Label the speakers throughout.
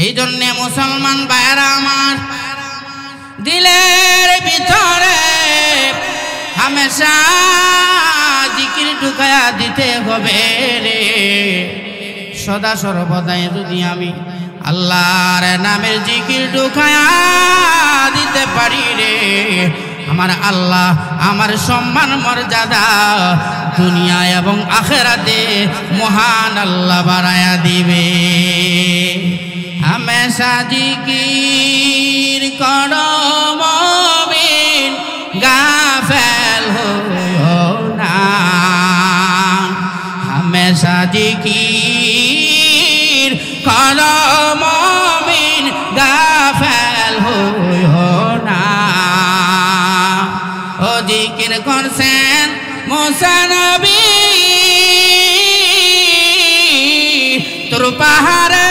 Speaker 1: এই জন্যে মুসলমান ভাইরা আমার দিলের ভিতরে হামেশা জিকির ঢুকায়া দিতে হবে রে। সদা সর্বদাই যদি আমি আল্লাহর নামের জিকির ঢুকায়া দিতে পারি রে, আমার আল্লাহ আমার সম্মান মর্যাদা দুনিয়া এবং আখিরাতে মহান আল্লাহ বাড়ায়া দিবে। হামেশা জিকির করো মুমিন, গাফেল হইও না। হামেশা জিকির করো মুমিন, গাফেল হইও না। ও জিকির করছেন মুসা নবী তোর পাহাড়ে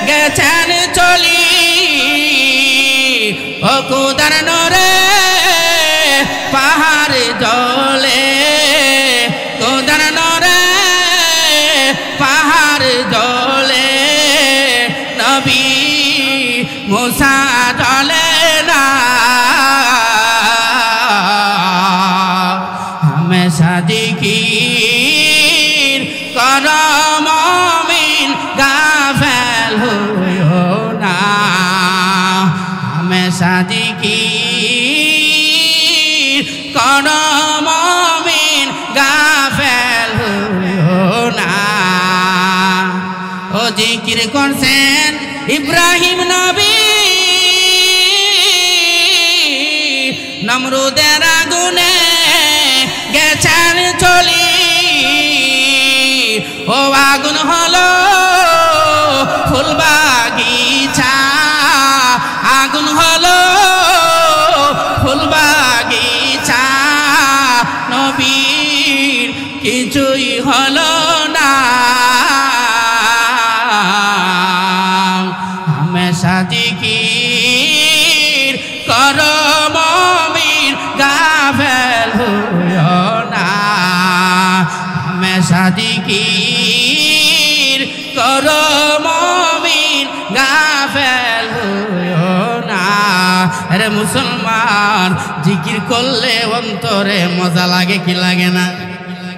Speaker 1: গেছেন চলি, ও কুদার নরে পাহাড় জলে, কুদার নরে পাহাড় জলে, নবী মুসা জলে না। হামেশা জিকির করো মুমিন, গাফেল হইও না। হামেশা জিকির করো মুমিন, গাফেল হইও না। ও জিকির করছেন ইব্রাহিম নবী নমরুদের আগুনে গেছেন চলি, ও আগুন হলো ফুল বাগিচা, আগুন হলো ফুল বাগিচা, নবীর কিছুই হলো না। হামেশা জিকির করো মুমিন, গাফেল হইও না। হামেশা জিকির করো মুমিন, গাফেল হইও না। আরে মুসলমান, জিকির করলে অন্তরে মজা লাগে কি লাগে না?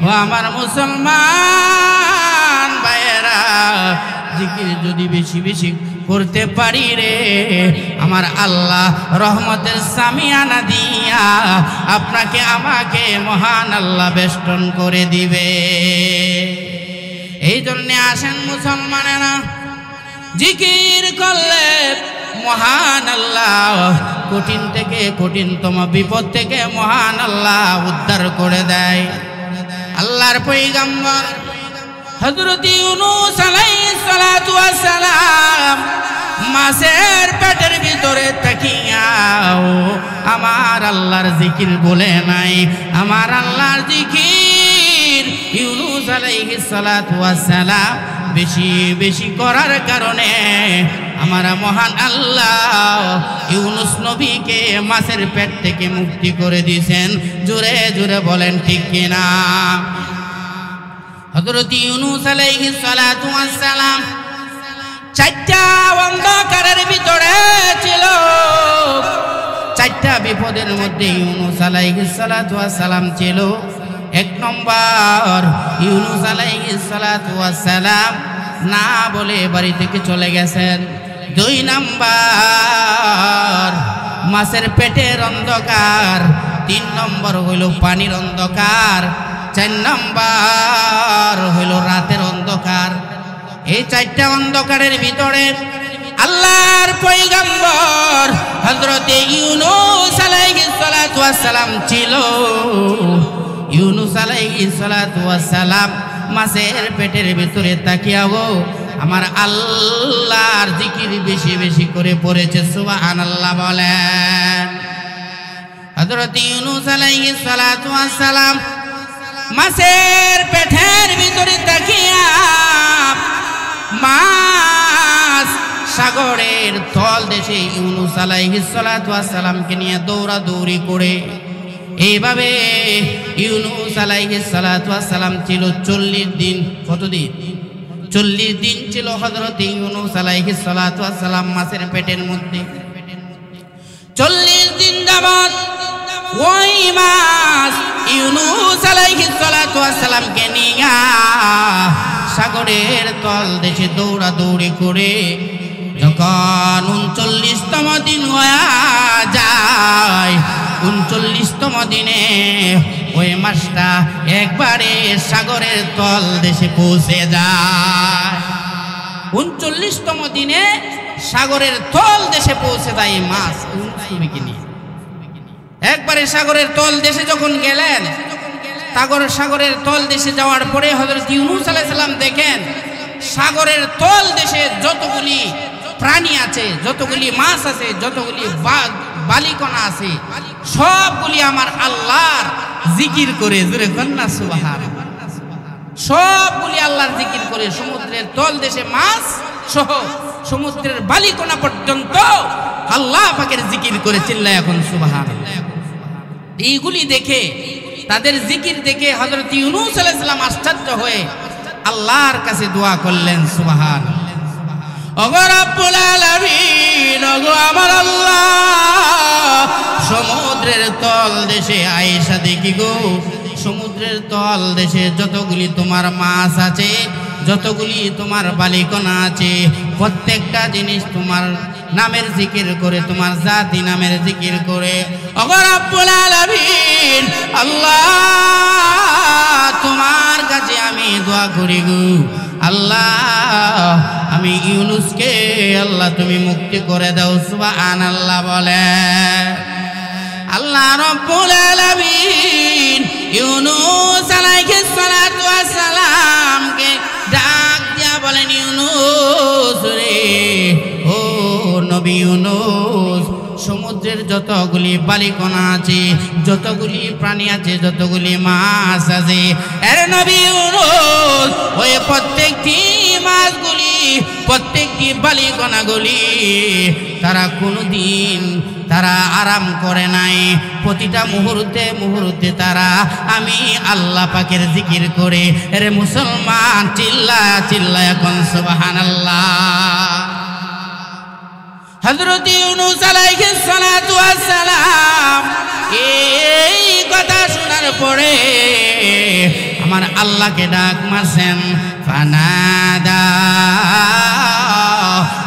Speaker 1: ও আমার মুসলমান ভাইয়েরা, জিকির যদি বেশি বেশি করতে পারি রে, আমার আল্লাহ রহমতের সামিয়ানা দিয়া আপনাকে আমাকে মহান আল্লাহ বেষ্টন করে দিবে। এই জন্যে আসেন মুসলমানেরা, জিকির করলে মহান আল্লাহ কঠিন থেকে কঠিনতম বিপদ থেকে মহান আল্লাহ উদ্ধার করে দেয়। আল্লাহর পয়গম্বর হযরত ইউনূস আলাইহিস সালাতু ওয়াস সালাম মাছের পেটের ভিতরে তাকিয়াও আমার আল্লাহর জিকির বলে নাই। আমার আল্লাহর জিকির ইউনূস আলাইহিস সালাতু ওয়াস সালাম বেশি বেশি করার কারণে আমার মহান আল্লাহ ইউনূস নবীকে মাছের পেট থেকে মুক্তি করে দিয়েছেন। জোরে জোরে বলেন ঠিক কিনা? হযরত ইউনূস আলাইহিস সালাতু ওয়াস সালাম চারটা অন্ধকারের ভিতরে ছিল। চারটা বিপদের মধ্যে ইউনূস আলাইহিস সালাতু ওয়াস সালাম ছিল। এক নম্বর, ইউনূস আলাইহিস সালাতু ওয়াস সালাম না বলে বাড়ি থেকে চলে গেছেন। দুই নম্বর, মাছের পেটের অন্ধকার। তিন নম্বর হইল পানির অন্ধকার। চার নম্বর হইল রাতের অন্ধকার। এই চারটা অন্ধকারের ভিতরে আল্লাহর পয়গম্বর হযরত ইউনূস আলাইহিস সালাতু ওয়াস সালাম ছিল। ইউনূস আলাইহিস সালাতু ওয়াস সালাম মাছের পেটের ভিতরে তাকিয়াও আমার আল্লাহর জিকির বেশি বেশি করে পড়েছে। সুবহানাল্লাহ বলেন। হযরত ইউনূস আলাইহিস সালাতু ওয়াস সালাম মাছের পেটের ভিতরে তাকিয়া মাছ সাগরের তল দেশে ইউনূস আলাইহিস সালাতু ওয়াস সালামকে নিয়ে দৌড়াদৌড়ি করে এইভাবে ইউনূস আলাইহিস সালাতু ওয়াস সালাম ছিল 40 দিন। কতদিন? 40 দিন ছিল হযরত ইউনূস আলাইহিস সালাতু ওয়াস সালাম মাছের পেটের মধ্যে। 40 দিন যাবত ওই মাছ ইউনূস আলাইহিস সালাতু ওয়াস সালামকে নিয়ে সাগরের তল দেশে দৌড়াদৌড়ি করে যখন 39তম দিন হয়ে যায়, 39তম দিনে ওই মাছটা একবারে সাগরের তল দেশে পৌঁছে যায়। 39তম দিনে সাগরের তল দেশে পৌঁছে যায় এই মাছ নবীকে নিয়ে। একবারে সাগরের তল দেশে যখন গেলেন, সাগরের তল দেশে যাওয়ার পরে হযরত ইউনূস আলাইহিস সালাম দেখেন সাগরের তল দেশে যতগুলি প্রাণী আছে, যতগুলি মাছ আছে, যতগুলি বালিকণা আছে, সবগুলি আমার আল্লাহর জিকির করে, জোরে কন্না সুবহানাল্লাহ, সবগুলি আল্লাহর জিকির করে। সমুদ্রের তল দেশে মাছ সহ সমুদ্রের বালিকণা পর্যন্ত আল্লাহ পাকের জিকির করে, চিল্লায় এখন সুবহানাল্লাহ। এইগুলি দেখে, তাদের জিকির দেখে হযরত ইউনূস আলাইহিস সালাম আশ্চর্য হয়ে আল্লাহর কাছে দোয়া করলেন, সুবহানাল্লাহ। ওগো রব্বুল আলামিন, ওগো আমার আল্লাহ, সমুদ্রের তল দেশে আয়েশা দেখি গো, সমুদ্রের তল দেশে যতগুলি তোমার মাছ আছে, যতগুলি তোমার বালিকণা আছে, প্রত্যেকটা জিনিস তোমার নামের জিকির করে, তোমার জাতি নামের জিকির করে। ওগো রব্বুল আলামিন, আল্লাহ তোমার কাছে আমি দোয়া করি গো আল্লাহ, আমি ইউনূসকে আল্লাহ তুমি মুক্তি করে দাও, সুবহানাল্লাহ বলে। আল্লাহ রাব্বুল আলামিন ইউনূস আলাইহিস সালাতু ওয়াস সালামকে ডাক দিয়া বলেন, ইউনূস রে, ও নবী ইউনূস, সমুদ্রের যতগুলি বালিকণা আছে, যতগুলি প্রাণী আছে, যতগুলি মাছ আছে, এর নবী ইউনূস ওই প্রত্যেকটি মাছগুলি, প্রত্যেকটি বালিকণাগুলি তারা কোনোদিন তারা আরাম করে নাই। প্রতিটা মুহূর্তে মুহূর্তে তারা আমি আল্লাহ পাকের জিকির করে। এরে মুসলমান, চিল্লায়া চিল্লায়া কোন সুবহানাল্লাহ। হযরত ইউনূস আলাইহিস সালাতু ওয়াস সালাম এই কথা শোনার পরে আমার আল্লাহকে ডাক মারছেন, ফানাদা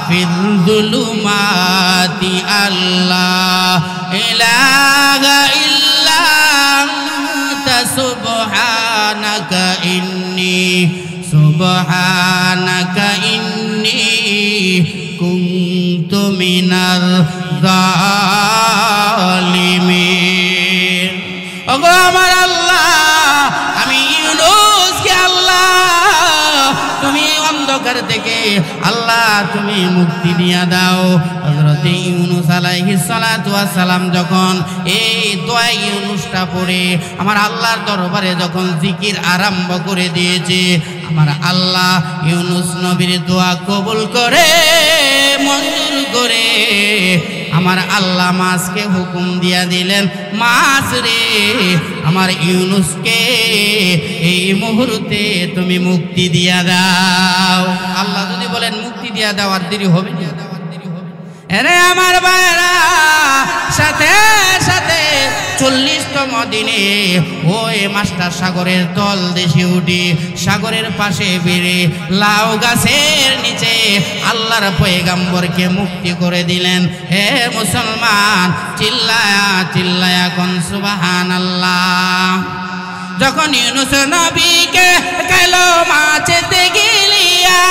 Speaker 1: ফিল যুলুমাতি আল্লাহ ইলাহা ইল্লা আনতা সুবহানাকা ইন্নী কুনতু মিনাল যালিমিন। ওগো আমার আল্লাহ, আমি ইউনূসকে আল্লাহ তুমি অন্ধকার থেকে আল্লাহ তুমি মুক্তি দিয়া দাও। হযরত ইউনূস আলাইহিস সালাতু ওয়াস সালাম যখন এই দোয়া ইউনূসটা পড়ে আমার আল্লাহর দরবারে যখন জিকির আরম্ভ করে দিয়েছে, আমার আল্লাহ ইউনূস নবীর দোয়া কবুল করে, মঞ্জুর করে আমার আল্লাহ মাছকে হুকুম দিয়া দিলেন, মাছ রে, আমার ইউনূসকে এই মুহূর্তে তুমি মুক্তি দিয়া দাও। আল্লাহ যদি বলেন মুক্তি দিয়া দাও, আর দেরি হবে না। এরে আমার ভাইরা, সাথে সাথে 40তম দিনে ওই মাছটা সাগরের তল দেশে উঠে সাগরের পাশে বেড়ে লাউ গাছের নিচে আল্লাহর পয়গম্বরকে মুক্তি করে দিলেন। হে মুসলমান, চিল্লায়া চিল্লায়া কোন সুবহানাল্লাহ। যখন ইউনূস নবীকে কালো মাছেতে গিলিয়া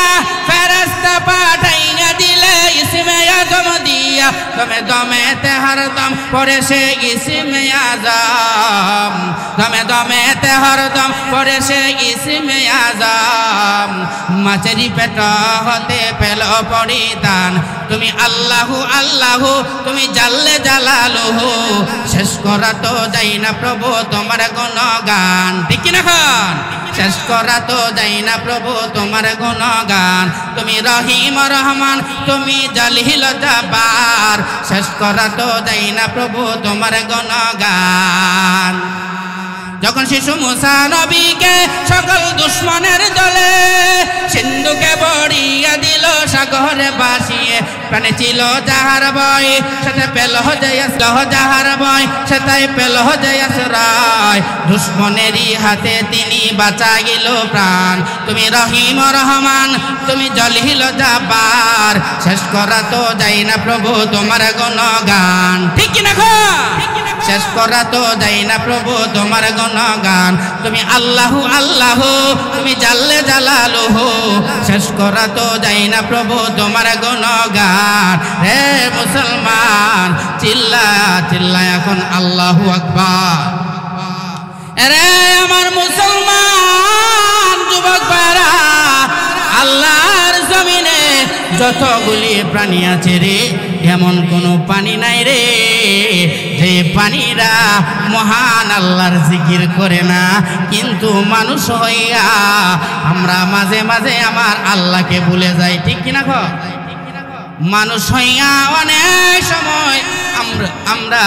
Speaker 1: ফেরেশতা পাঠাইয়া দিলে ইসমে আজম দিয়া, দমে দমেতে হরদম পড়ে সে ইসমে আজম, দমে দমেতে হরদম পড়ে সে ইসমে আজম। মাছেরি পেট হতে পেল পরিতান, তুমি আল্লাহু আল্লাহু, তুমি জাল্লে জালালুহু, শেষ করা তো যাই না প্রভু তোমার গুণগান। ঠিক না খান? শেষ করা তো যাই না প্রভু তোমার গুণগান। তুমি রহিম রহমান, তুমি জালিল জাব্বার, শেষ করা তো যাই না প্রভু তোমার গুণগান। যখন শিশু মুসা নবীকে সকল দুশ্মনের দলে সিন্ধুকে বড়িয়া দিল সাগরে ভাসিয়ে, প্রাণে ছিল যাহার ভয় সেটা পেল যাহার ভয় সেটাই পেল আশ্রয়। দুশ্মনেরই হাতে তিনি বাঁচা গেল প্রাণ। তুমি রহিম রহমান, তুমি জলিল জাব্বার, শেষ করা তো যাই না প্রভু তোমার গুণগান। ঠিক কিনা গো? শেষ করা তো যাই না প্রভু তোমার গুণগান। তুমি আল্লাহু আল্লাহু, তুমি জাল্লে জালালুহু, শেষ করা তো যাই না প্রভু তোমার গুণগান। হে মুসলমান, চিল্লা চিল্লা এখন আল্লাহু আকবার। রে আমার মুসলমান যুবক ভাইরা, আল্লাহর জমিনে যতগুলি প্রাণী আছে রে, এমন কোনো পানি নাই রে যে পানিরা মহান আল্লাহর জিকির করে না। কিন্তু মানুষ হইয়া আমরা মাঝে মাঝে আমার আল্লাহকে ভুলে যাই। ঠিক কিনা গো? মানুষ হইয়া অনেক সময় আমরা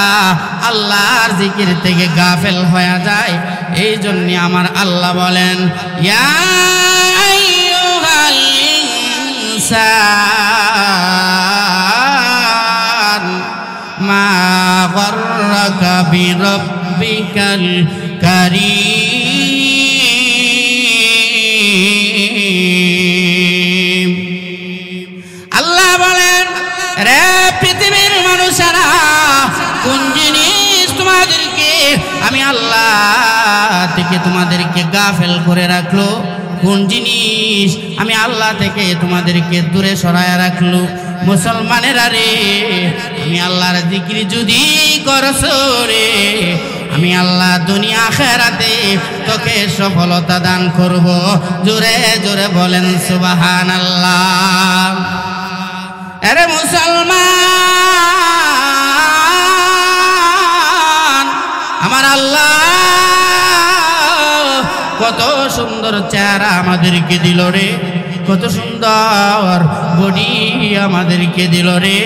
Speaker 1: আল্লাহর জিকির থেকে গাফেল হয়ে যায়। এই জন্য আমার আল্লাহ বলেন, ইয়া আইয়ুহাল ইনসান মা গররাকা বিরাব্বিকাল কারীম। আল্লাহ বলেন, রে পৃথিবীর মানুষেরা, কোন জিনিস তোমাদেরকে আমি আল্লাহ থেকে তোমাদেরকে গাফেল করে রাখলো? কোন জিনিস আমি আল্লাহ থেকে তোমাদেরকে দূরে সরায় রাখলো? মুসলমানেরা রে, আমি আল্লাহর জিকির যদি করছো রে, আমি আল্লাহ দুনিয়া আখিরাতে তোকে সফলতা দান করব। জোরে জোরে বলেন সুবহানাল্লাহ। আরে মুসলমান, আমার আল্লাহ কত সুন্দর চেহারা আমাদেরকে দিল রে, কত সুন্দর বডি আমাদেরকে দিল রে,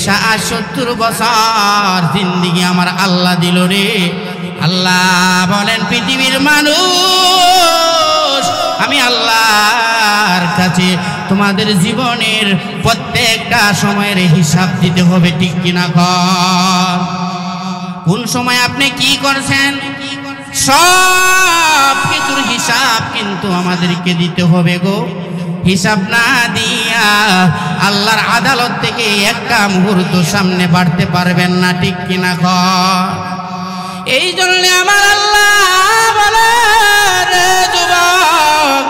Speaker 1: 70 বছর জিন্দেগি আমার আল্লাহ দিল রে। আল্লাহ বলেন, পৃথিবীর মানুষ, আমি আল্লাহর কাছে তোমাদের জীবনের প্রত্যেকটা সময়ের হিসাব দিতে হবে। ঠিক কিনা কর? কোন সময় আপনি কি করছেন, সব কিছুর হিসাব কিন্তু আমাদেরকে দিতে হবে গো। হিসাব না দিয়া আল্লাহর আদালত থেকে একটা মুহূর্ত সামনে বাড়তে পারবেন না। ঠিক কিনা কর? এই জন্য আমার আল্লাহ বলে, রে যুবক,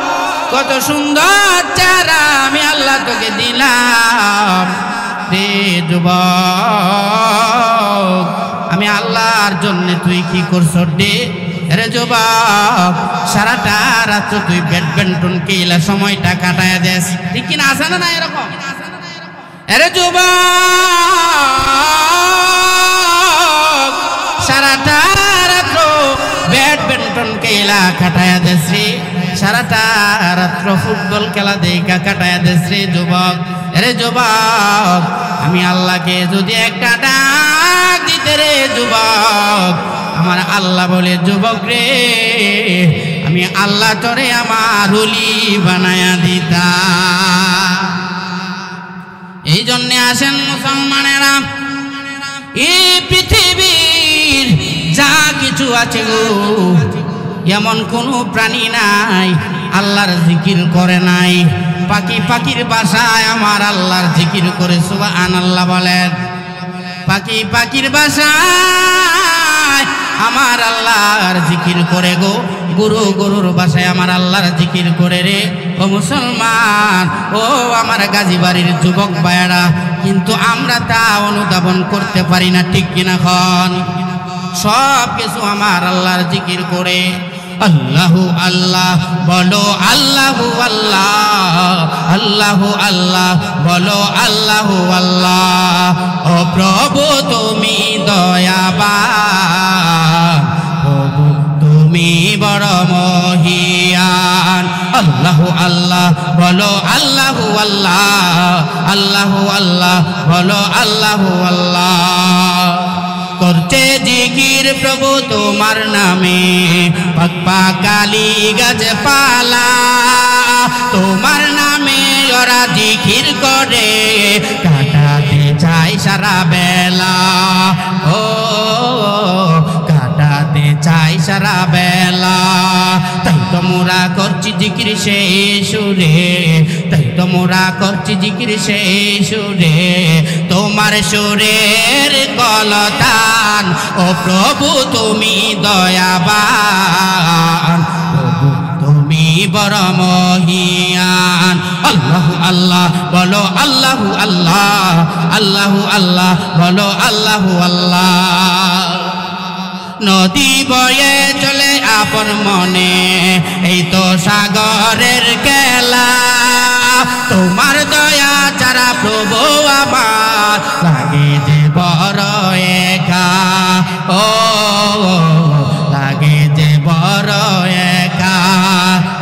Speaker 1: কত সুন্দর চেহারা আমি আল্লাহ তোকে দিলাম রে যুবক, আমি আল্লাহর জন্য তুই কি করছ রে? রে যুবক, সারাটা রাত্র তুই ব্যাডমিন্টন খেলা সময়টা কাটায় দেস। ঠিক কিনা? আছে না এরকম? রে যুবক, সারাটা রাত্র ব্যাডমিন্টন খেলা কাটায় দেস রে, সারাটা রাত্র ফুটবল খেলা দেখা কাটায় দেস রে যুবক। রে যুবক, আমি আল্লাহকে যদি একটা ডাক দিতে রে যুবক, আমার আল্লাহ বলে, যুবক রে, আমি আল্লাহ তোরে আমার ওলি বানায়া দিতা। এই জন্যে আসেন মুসলমানেরা, এই পৃথিবীর যা কিছু আছে গো, এমন কোনো প্রাণী নাই আল্লাহর জিকির করে নাই। পাখির বাসায় আমার আল্লাহর জিকির করে সুবহানাল্লাহ বলেন। পাখির বাসায় আমার আল্লাহর জিকির করে গো। গরুর বাসায় আমার আল্লাহর জিকির করে রে। ও মুসলমান, ও আমার গাজীবাড়ির যুবক ভাইয়েরা, কিন্তু আমরা তা অনুধাবন করতে পারি না। ঠিক কিনা খন? সব কিছু আমার আল্লাহর জিকির করে। আল্লাহু আল্লাহ বলো, আল্লাহু আল্লাহ, আল্লাহু আল্লাহ বলো, আল্লাহু আল্লাহ। ও প্রভু তুমি দয়াবান, প্রভু তুমি বড় মহিয়ান। আল্লাহু আল্লাহ বলো, আল্লাহু আল্লাহ, আল্লাহু আল্লাহ বলো, আল্লাহু আল্লাহ। করছে করছে জিকির প্রভু তোমার নামে, পাক পাক কালী গাছপালা তোমার নামে ওরা জিকির করে, কাটাতে চায় সারা বেলা, ও কাটাতে চায় সারা বেলা। তাই তো মোরা করছি জিকির সেই সুরে, তাই তো মোরা করছি জিকির সেই সুরে, তোমার সুরের কলতান ও প্রভু তুমি দয়াবান, প্রভু তুমি বড় মহিয়ান। আল্লাহু আল্লাহ বলো আল্লাহু আল্লাহ, আল্লাহু আল্লাহ বলো আল্লাহু আল্লাহ। নদী বয়ে চলে আপন মনে, এই তো সাগরের খেলা, তোমার দয়া ছাড়া প্রভু আমার লাগে যে বড় একা, ও লাগে যে বড় একা।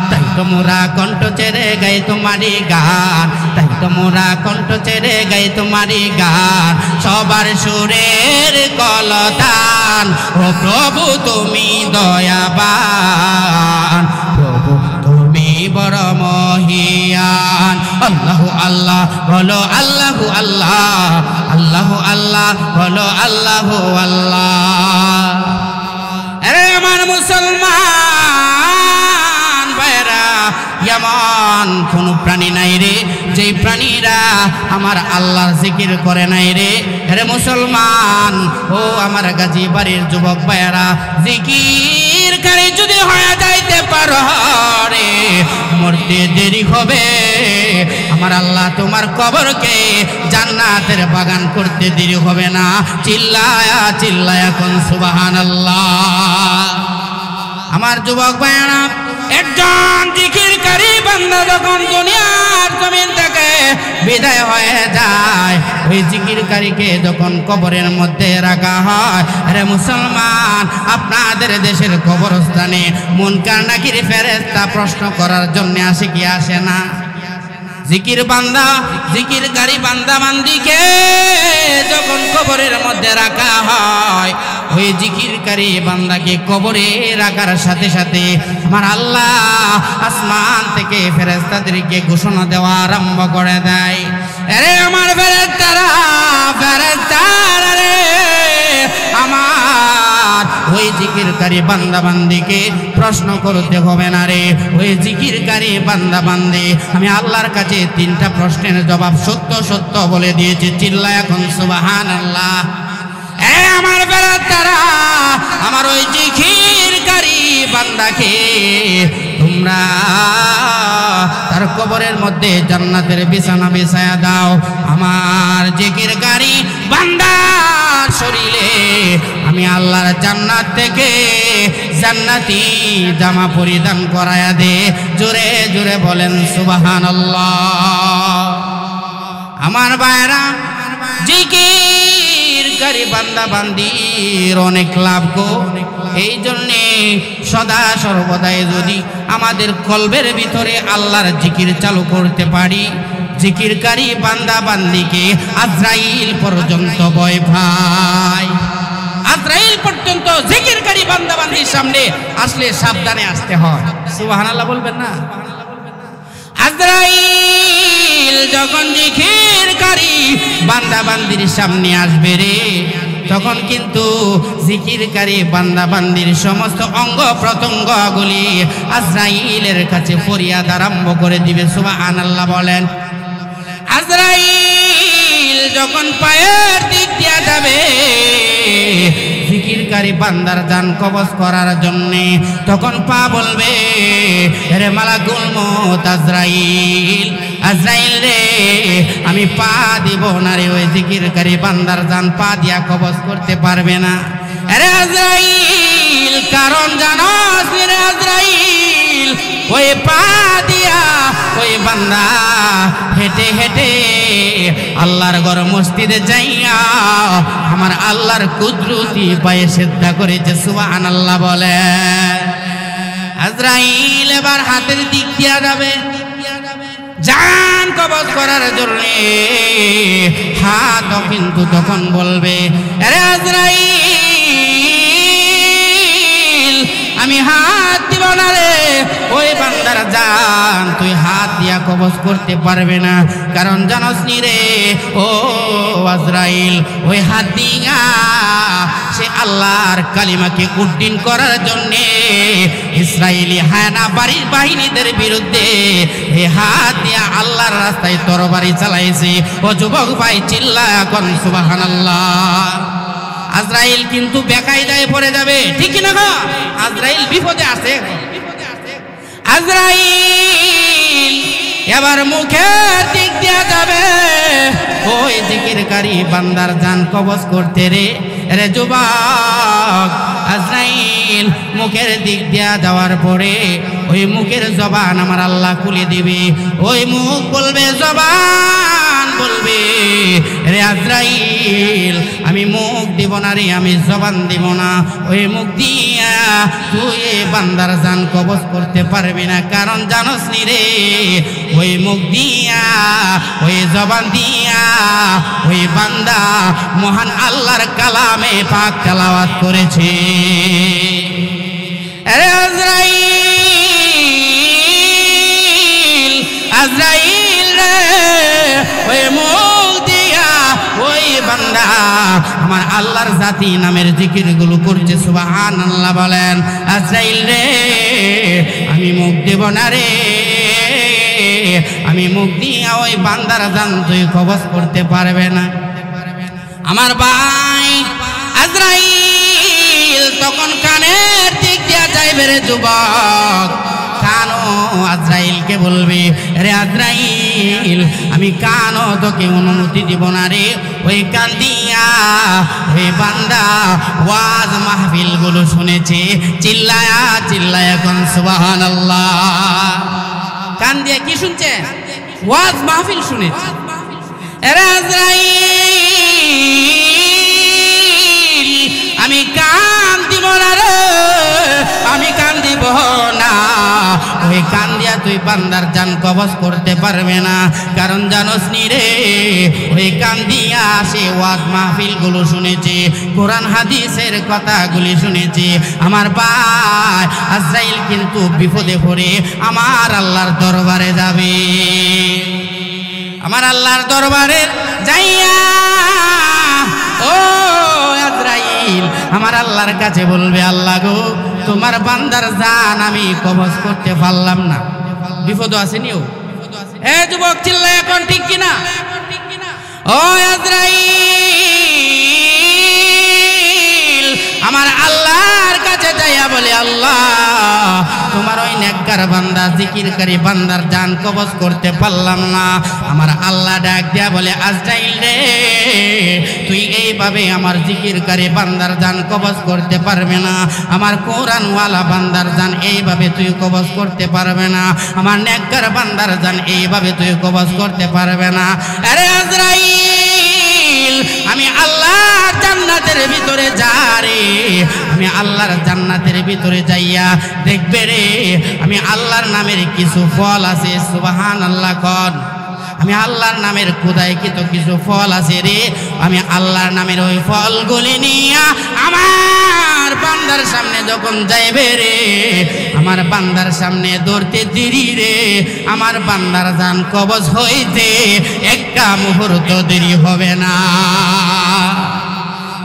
Speaker 1: তাই তো মোরা কণ্ঠ ছেড়ে গাই তোমারই গান, তাই তো মোরা কণ্ঠ ছেড়ে গাই তোমারই গান, সবার সুরের কলতান ও প্রভু তুমি দয়াবান, প্রভু তুমি বড় মহিয়ান। আল্লাহু আল্লাহ বলো আল্লাহু আল্লাহ, আল্লাহু আল্লাহ বলো আল্লাহু আল্লাহ। আরে আমার মুসলমান ভাইরা, এমন কোন প্রাণী নাই রে যেই প্রাণীরা আমার আল্লাহর জিকির করে নাই রে। আরে মুসলমান ও আমার গাজী বাড়ির যুবক ভাইরা, জিকির করে যদি হয়ে যাইতে পারো রে, মরতে দেরি হবে, আমার আল্লাহ তোমার কবরকে জান্নাতের বাগান করতে দেরি হবে না। চিল্লায়া চিল্লায়া কোন সুবহানাল্লাহ। আমার যুবক ভাইরা, একজন জিকিরকারী বান্দা যখন দুনিয়ার জমিন থেকে বিদায় হয়ে যায়, ওই জিকিরকারীকে যখন কবরের মধ্যে রাখা হয়, আরে মুসলমান আপনাদের দেশের কবরস্থানে মুনকার নাকির ফেরেশতা প্রশ্ন করার জন্য আসে কি আসে না? জিকির বান্দা জিকিরকারী বান্দা বান্দিকে যখন কবরের মধ্যে রাখা হয়, ওই জিকিরকারী বান্দাকে কবরে রাখার সাথে সাথে আমার আল্লাহ আসমান থেকে ফেরেশতাদেরকে ঘোষণা দেওয়া আরম্ভ করে দেয়। আরে আমার ফেরেশতারা ফেরেশতারা রে, আমার ওই জিকিরকারী বান্দা বান্দিকে প্রশ্ন করতে হবে না রে। ওই জিকিরকারী বান্দা বান্দি আমি আল্লাহর কাছে 3টা প্রশ্নের জবাব সত্য সত্য বলে দিয়েছি। চিল্লায় এখন সুবহানাল্লাহ। আমার ফেরেশতারা আমার ওই জিকিরকারী বান্দাকে তোমরা তার কবরের মধ্যে জান্নাতের বিছানা বিছায়া দাও। আমার জিকিরকারী বান্দার শরীরে আমি আল্লাহর জান্নাত থেকে জান্নাতি জামা পরিধান করায়া দে। জোরে জোরে বলেন সুবহানাল্লাহ। আমার ভাইরা, জিকিরকারী বান্দা বান্দির অনেক লাভ গো। এই জন্যে সদা সর্বদাই যদি আমাদের কলবের ভিতরে আল্লাহর জিকির চালু করতে পারি, জিকিরকারী বান্দা বান্দিকে আজরাইল পর্যন্ত ভয় পায়। আজরাইল পর্যন্ত জিকিরকারী বান্দা বান্দির সামনে আসলে সাবধানে আসতে হয়। সুবহানাল্লাহ বলবেন না? আজরাইল যখন জিকিরকারী বান্দা বান্দির সামনে আসবে রে, তখন কিন্তু জিকিরকারী বান্দা বান্দির সমস্ত অঙ্গ প্রত্যঙ্গগুলি আজরাইলের কাছে ফরিয়াদ আরম্ভ করে দিবে। সুবহানাল্লাহ বলেন। আজরাইল যখন পায়ের দিক দিয়া যাবে জিকিরকারী বান্দার জান কবজ করার জন্য, তখন পা বলবে, রে মালাকুল মউত আজরাইল, আজরাইল রে আমি পা দিব না রে। ওই জিকিরকারী বান্দার জান পা দিয়া কবজ করতে পারবে না। আরে আজরাইল কারণ জানোস রে আজরাইল, ওই পা দিয়া ওই বান্দা হেঁটে হেঁটে আল্লাহর ঘর মসজিদে যাইয়া আমার আল্লাহর কুদরতি পায়ে সিজদা করেছে। সুবহানাল্লাহ বলে। আজরাইল এবার হাতের দিক দিয়া যাবে জান কবজ করার জন্য, হাত কিন্তু তখন বলবে, আরে আজরাইল আমি হাত দিব না রে, ওই বান্দার জান তুই হাত দিয়া কবজ করতে পারবে না। কারণ জানোস নি রে ও আজরাইল, ওই হাত দিয়া সে আল্লাহর কালিমাকে উড্ডীন করার জন্যে ইসরায়েলি হায়না বাহিনীদের বিরুদ্ধে এই হাত দিয়া আল্লাহর রাস্তায় তরবারি চালাইছে। ও যুবক ভাই চিল্লায়া এখন সুবহানাল্লাহ। আজরাইল কিন্তু বেকায়দায় পড়ে যাবে, ঠিক না গো? আজরাইল বিপদে আছে। আজরাইল এবার মুখের দিক দিয়া যাবে ওই জিকিরকারী বান্দার জান কবজ করতে রে। রে যুবক, আজরাইল মুখের দিক দিয়া যাওয়ার পরে ওই মুখের জবান আমার আল্লাহ খুলে দিবে। ওই মুখ বলবে, জবান বলবে, রে আজরাইল আমি মুখ দিব না রে, আমি জবান দিব না। ওই মুখ দিয়া তুই বান্দার জান কবজ করতে পারবি না। কারণ জানোস নি রে ওই মুখ দিয়া ওই জবান দিয়া ওই বান্দা মহান আল্লাহর কালামে পাক তেলাওয়াত করেছে। আরে আজরাইল, আজরাইল রে ওই মুখ দিয়া ওই বান্দা আমার আল্লাহর জাতি নামের জিকিরগুলো করছে। সুবহানাল্লাহ বলেন। আজরাইল রে আমি মুখ দেব না রে, আমি মুখ দিয়া ওই বান্দার জান তুই কবজ করতে পারবে না। আমার ভাই আজরাইল তখন কানের দিক দিয়া যাইবে রে যুবক। কানো আজরাইলকে বলবে, রে আজরাইল আমি কানো তোকে অনুমতি দিব না রে। ওই কান দিয়া ওই বান্দা ওয়াজ মাহফিল গুলো শুনেছে, চিল্লায়া চিল্লায়া কোন সুবহানাল্লাহ। কান দিয়ে কি শুনছে? ওয়াজ মাহফিল শুনেছে। রে আজরাইল আমি কান দিব না রে, আমি কান দিব না। ওই কান দিয়া তুই বান্দার জান কবজ করতে পারবে না। কারণ জানোস নি রে ওই কান দিয়া সে ওয়াজ মাহফিল গুলো শুনেছে, কোরআন হাদিসের কথাগুলি শুনেছে। আমার ভাই আজরাইল কিন্তু বিপদে পড়ে আমার আল্লাহর দরবারে যাবে। আমার আল্লাহর দরবারে যাইয়া ও আজরাইল আমার আল্লাহর কাছে বলবে, আল্লাহ গো তোমার বান্দার জান আমি কবজ করতে পারলাম না। বিপদ আসেনি ও? এ যুবক চিল্লায় এখন ঠিক কিনা? ও আজরাইল আমার আল্লাহর কাছে যাইয়া বলে, আল্লাহ তোমার ওই নেককার বান্দা জিকিরকারী বান্দার জান কবজ করতে পারলাম না। আমার আল্লাহ ডাক দিয়া বলে, আজরাইল রে তুই এইভাবে আমার জিকিরকারী বান্দার জান কবজ করতে পারবে না। আমার কোরআনওয়ালা বান্দার জান এইভাবে তুই কবজ করতে পারবে না। আমার নেককার বান্দার জান এইভাবে তুই কবজ করতে পারবে না। আরে আজরাইল আমি আল্লাহর জান্নাতের ভিতরে যা রে, আমি আল্লাহর জান্নাতের ভিতরে যাইয়া দেখবে রে আমি আল্লাহর নামের কিছু ফল আছে। সুবহানাল্লাহ কর। আমি আল্লাহর নামের খোদায় কিছু ফল আছে রে, আমি আল্লাহর নামের ওই ফলগুলি নিয়া আমার বান্দার সামনে যখন যাইবে রে, আমার বান্দার সামনে ধরতে দেরি রে, আমার বান্দার জান কবজ হইতে একটা মুহূর্ত দেরি হবে না।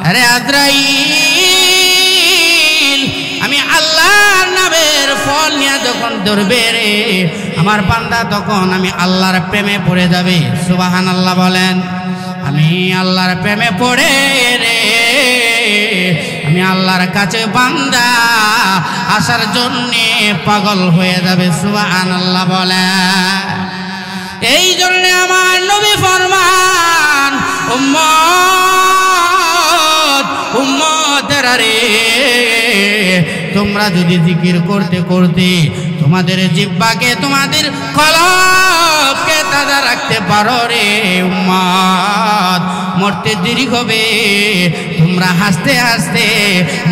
Speaker 1: আরে আজরাইল আমি আল্লাহর নামের ফল নিয়ে যখন ধরবে রে আমার বান্দা, তখন আমি আল্লাহর প্রেমে পড়ে যাবে। সুবহানাল্লাহ বলেন। আমি আল্লাহর প্রেমে পড়ে রে আমি আল্লাহর কাছে বান্দা আসার জন্যে পাগল হয়ে যাবে। সুবহানাল্লাহ বলেন। এই জন্যে আমার নবী ফরমান, উম্মত উম্মতেরা রে তোমরা যদি জিকির করতে করতে তোমাদের জিহ্বাকে তোমাদের কলবকে তাজা রাখতে পারো রে উম্মত, মরতে দেরি হবে। তোমরা হাসতে হাসতে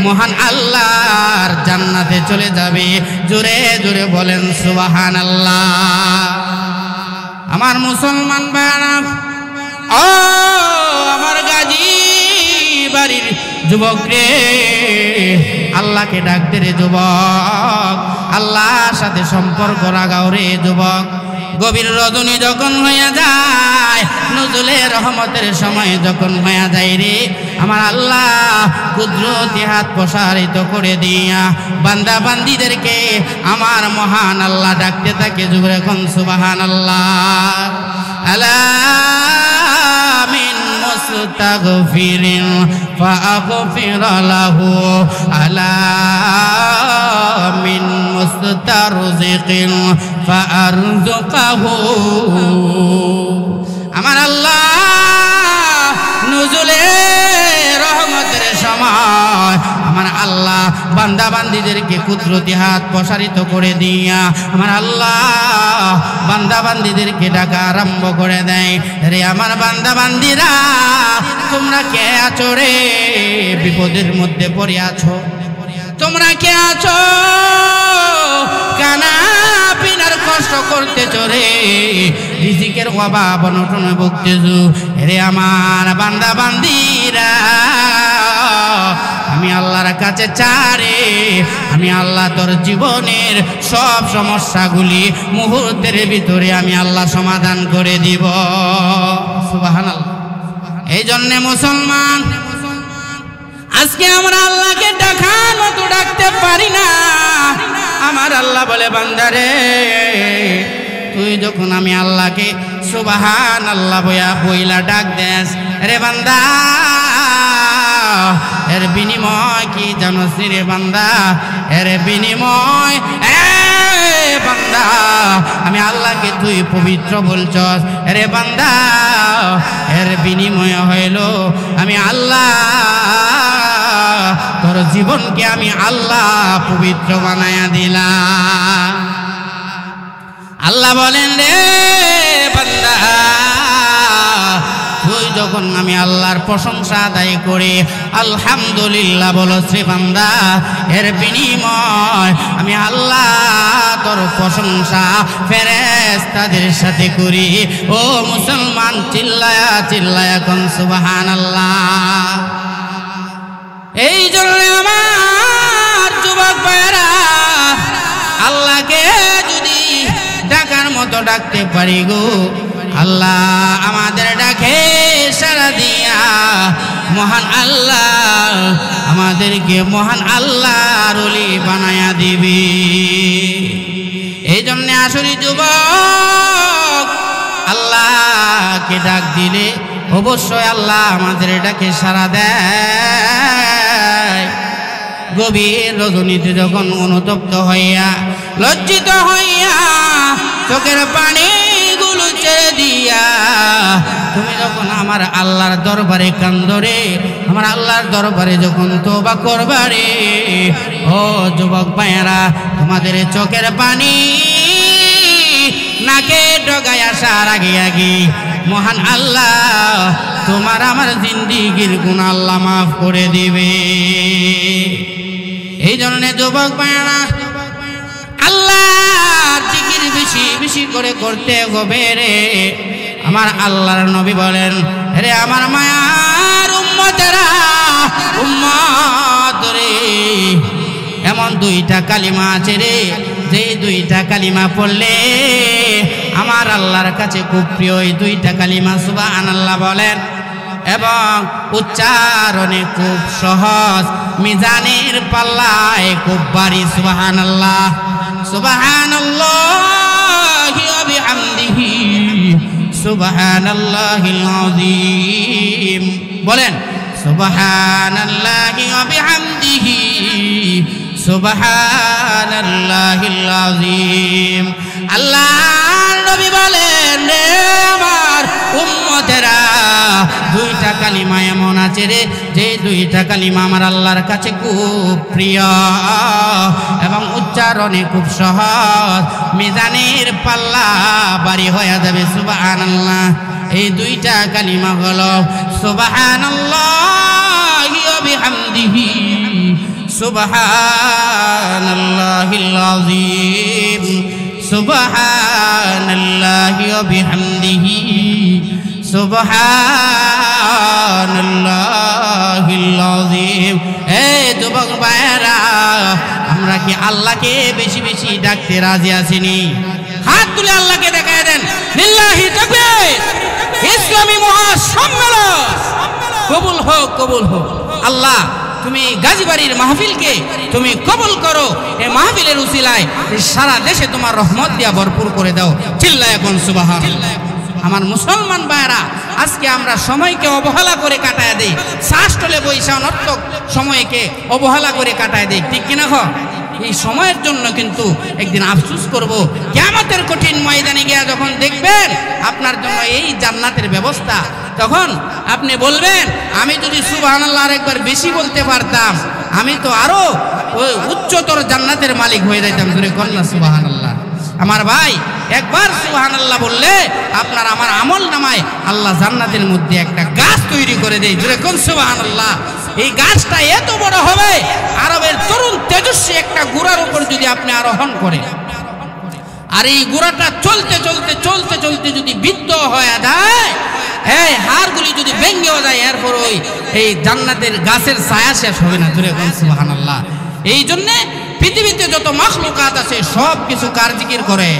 Speaker 1: মহান আল্লাহর জান্নাতে চলে যাবে। জোরে জোরে বলেন সুবহানাল্লাহ। আমার মুসলমান ভাইরা, ও আমার গাজী বাড়ির যুবক রে, আল্লাহকে ডাক দে রে যুবক, আল্লাহর সাথে সম্পর্ক লাগাও রে যুবক। গভীর রজনী যখন হয়ে যায়, নজুলে রহমতের সময় যখন হয়ে যায় রে, আমার আল্লাহ কুদরতি হাত প্রসারিত করে দিয়া বান্দা বান্দীদেরকে আমার মহান আল্লাহ ডাকতে থাকে। জুবরে কোন সুবহানাল্লাহ। আলা মিন মুস্তাগফিরিন ফাগফির লাহু, আলা মিন মুস্তারজিকিন ফারযুকহু। আমার আল্লাহ নুজুলে রহমতের সময় আমার আল্লাহ বান্দা বান্দীদেরকে কুদরতি হাত প্রসারিত করে দিয়া আমার আল্লাহ বান্দা বান্দীদেরকে ডাকা আরম্ভ করে দেয়। রে আমার বান্দা বান্দীরা, তোমরা কে আছো রে? বিপদের মধ্যে পড়ে আছো? তোমরা কে আছো? কানা পিনার কষ্ট করতেছ রে, রিজিকের অভাব অনটনে ভুগতেছো। রে আমার বান্দা বান্দীরা, আমি আল্লাহর কাছে চারে, আমি আল্লাহ তোর জীবনের সব সমস্যাগুলি মুহূর্তের ভিতরে আমি আল্লাহ সমাধান করে দিব। সুবহানাল্লাহ। এই জন্যে মুসলমান, আজকে আমরা আল্লাহকে ডাকার মতো ডাকতে পারি না। আমার আল্লাহ বলে, বান্দারে তুই যখন আমি আল্লাহকে সুবহানাল্লাহ বইলা ডাক দেস রে বান্দা, এর বিনিময় কি জানোস রে বান্দা? এর বিনিময় বান্দা, আমি আল্লাহকে তুই পবিত্র বলছস রে বান্দা, এর বিনিময় হইল আমি আল্লাহ তোর জীবনকে আমি আল্লাহ পবিত্র বানায়া দিলাম। আল্লাহ বলেন রে বান্দা, তুই যখন আমি আল্লাহর প্রশংসা আদায় করে আলহামদুলিল্লাহ বলো শ্রী বান্দা, এর বিনিময় আমি আল্লাহ তোর প্রশংসা ফেরেশতাদের সাথে করি। ও মুসলমান, চিল্লায়া চিল্লায়া কোন সুবহানাল্লাহ। এই জন্য আমার যুবক ভাইরা, আল্লাহকে যদি ডাকার মতো ডাকতে পারি গো, আল্লাহ আমাদের ডাকে সাড়া দিয়া মহান আল্লাহ আমাদেরকে মহান আল্লাহর ওলি বানায়া দিবি। এই জন্য আসরি যুবক, আল্লাহকে ডাক দিলে অবশ্যই আল্লাহ আমাদের ডাকে সাড়া দেয়। গভীর রজনীতে যখন অনুতপ্ত হইয়া লজ্জিত হইয়া চোখের পানিগুলো ছেড়ে দিয়া তুমি যখন আমার আল্লাহর দরবারে কান্দরে, আমার আল্লাহর দরবারে যখন তওবা করবারে, ও যুবক ভাইয়েরা, তোমাদের চোখের পানি নাকে ডগায় আসার আগে আগে মহান আল্লাহ তোমার আমার জিন্দিগির গুনাহ আল্লাহ মাফ করে দিবে। এই জন্য যুবক ভাইয়েরা, আল্লাহর জিকির বেশি বেশি করে করতে হবে রে। আমার আল্লাহর নবী বলেন, রে আমার মায়ার উম্মতেরা, উম্মত রে, এমন দুইটা কালিমা আছে রে, যেই দুইটা কালিমা পড়লে আমার আল্লাহর কাছে খুব প্রিয়। এই দুইটা কালিমা সুবহানাল্লাহ বলেন, এবং উচ্চারণে খুব সহজ, মিজানের পাল্লায় খুব ভারী। সুবহানাল্লাহ, সুবহানাল্লাহি ওয়া বিহামদিহি, সুবহানাল্লাহিল আযীম। বলেন, সুবহানাল্লাহি ওয়া বিহামদিহি, সুবহানাল্লাহিল আযীম। আল্লাহর নবী বলেন, রে আমার উম্মতেরা, দুইটা কালিমা এমন আছে রে, যে দুইটা কালিমা আমার আল্লাহর কাছে খুব প্রিয় এবং উচ্চারণে খুব সহজ, মিজানের পাল্লা ভারী হয়ে যাবে। সুবহানাল্লাহ। এই দুইটা কালিমা হলো সুবহানাল্লাহি ওয়া বিহামদিহি, সুবহানাল্লাহিল আযীম, সুবহানাল্লাহি ওয়া বিহামদিহি, সুবহানাল্লাহিল আযীম। আল্লাহকে বেশি বেশি ডাকতে রাজি আছেনি? হাত তুলে আল্লাহকে দেখায় দেন। লিল্লাহি তাকবীর। ইসলামী মহাসম্মেলন কবুল হোক, কবুল হোক। আল্লাহ তুমি গাজীবাড়ির মাহফিলকে তুমি কবুল করো। এই মাহফিলের উসিলায় সারা দেশে তোমার রহমত দিয়া ভরপুর করে দাও। চিল্লায় এখন সুবহানাল্লাহ। আমার মুসলমান ভাইরা, আজকে আমরা সময়কে অবহেলা করে কাটায় দেই। শ্বাসটলে বৈশা অনর্থক সময়কে অবহেলা করে কাটায় দেই, ঠিক কিনা? এই সময়ের জন্য কিন্তু একদিন আফসোস করব। কিয়ামতের কঠিন ময়দানে গিয়া যখন দেখবেন আপনার জন্য এই জান্নাতের ব্যবস্থা, তখন আপনি বলবেন, আমি যদি সুবহানাল্লাহ আরেকবার বেশি বলতে পারতাম, আমি তো আরো ওই উচ্চতর জান্নাতের মালিক হয়ে যাইতাম। জোরে কন্যা সুবহানাল্লাহ। আমার ভাই, একবার সুবহানাল্লাহ বললে আপনার আমার আমল নামায় আল্লাহ জান্নাতের মধ্যে একটা গাছ তৈরি করে দেয়। জোরে কোন সুবহানাল্লাহ। এই গাছটা এত বড় হবে, আরবের তরুণ তেজস্বী একটা গুড়ার উপর যদি আপনি আরোহণ করেন, আর এই গুড়াটা চলতে চলতে চলতে চলতে যদি বিদ্ধ হয়ে যায়, এই হাড়গুলি যদি ভেঙেও যায়, এরপর ওই এই জান্নাতের গাছের ছায়া শেষ হবে না। জোরে কোন সুবহানাল্লাহ। এই জন্য পৃথিবীতে যত মাখলুকাত আছে সব কিছু কার জিকির করে?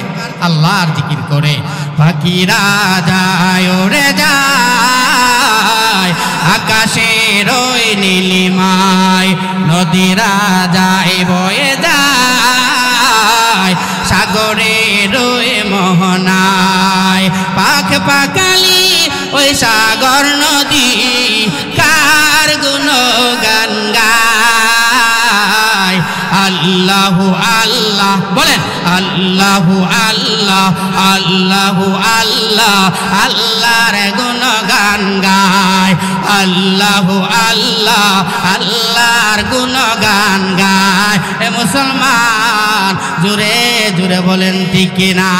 Speaker 1: আল্লাহর জিকির করে। পাখিরা যায় ওরে যায় আকাশের ওই নীলিমায়, নদীরা যায় বয়ে যায় সাগরের ওই মোহনায়, পাখ পাখালি ওই সাগর নদী কার গুণগান গায়। আল্লাহু আল্লাহ বলেন, আল্লাহু আল্লাহ, আল্লাহু আল্লাহ, আল্লাহর গুণগান গায়। আল্লাহু আল্লাহ, আল্লাহর গুণগান গায়। এ মুসলমান, জোরে জোরে বলেন ঠিক কিনা?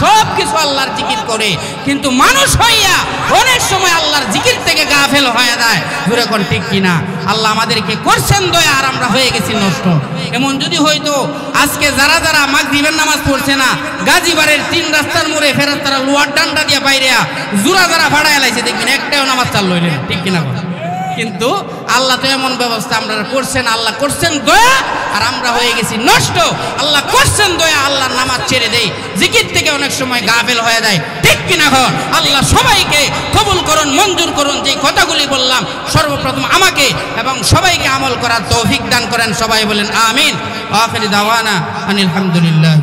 Speaker 1: সব কিছু আল্লাহর জিকির করে, কিন্তু মানুষ হইয়া অনেক সময় আল্লাহর জিকির থেকে গাফেল হয়ে যায়। জোরে কোন ঠিক কিনা? আল্লাহ আমাদেরকে করছেন দয়া, আর আমরা হয়ে গেছি নষ্ট। এমন যদি হইতো আজকে যারা যারা মাগরিবের নামাজ পড়ছে না, গাজীবাড়ির 3 রাস্তার মোড়ে ফেরেশতারা লোহার ডান্ডা দিয়ে বাইরে জোড়া যারা ভাড়ায় লাইছে, দেখবেন একটাও নামাজ চাল লইলেন, ঠিক কিনা? কিন্তু আল্লাহ তো এমন ব্যবস্থা আমরা করছেন, আল্লাহ করছেন দয়া, আর আমরা হয়ে গেছি নষ্ট। আল্লাহ করছেন দয়া, আল্লাহর নামাজ ছেড়ে দেই, জিকির থেকে অনেক সময় গাফেল হয়ে যায়, ঠিক কিনা? আল্লাহ সবাইকে কবুল করুন, মঞ্জুর করুন। যে কথাগুলি বললাম সর্বপ্রথম আমাকে এবং সবাইকে আমল করার তৌফিক দান করেন। সবাই বলেন আমিন। আখির দাওয়ানা আনিল হামদুলিল্লাহ।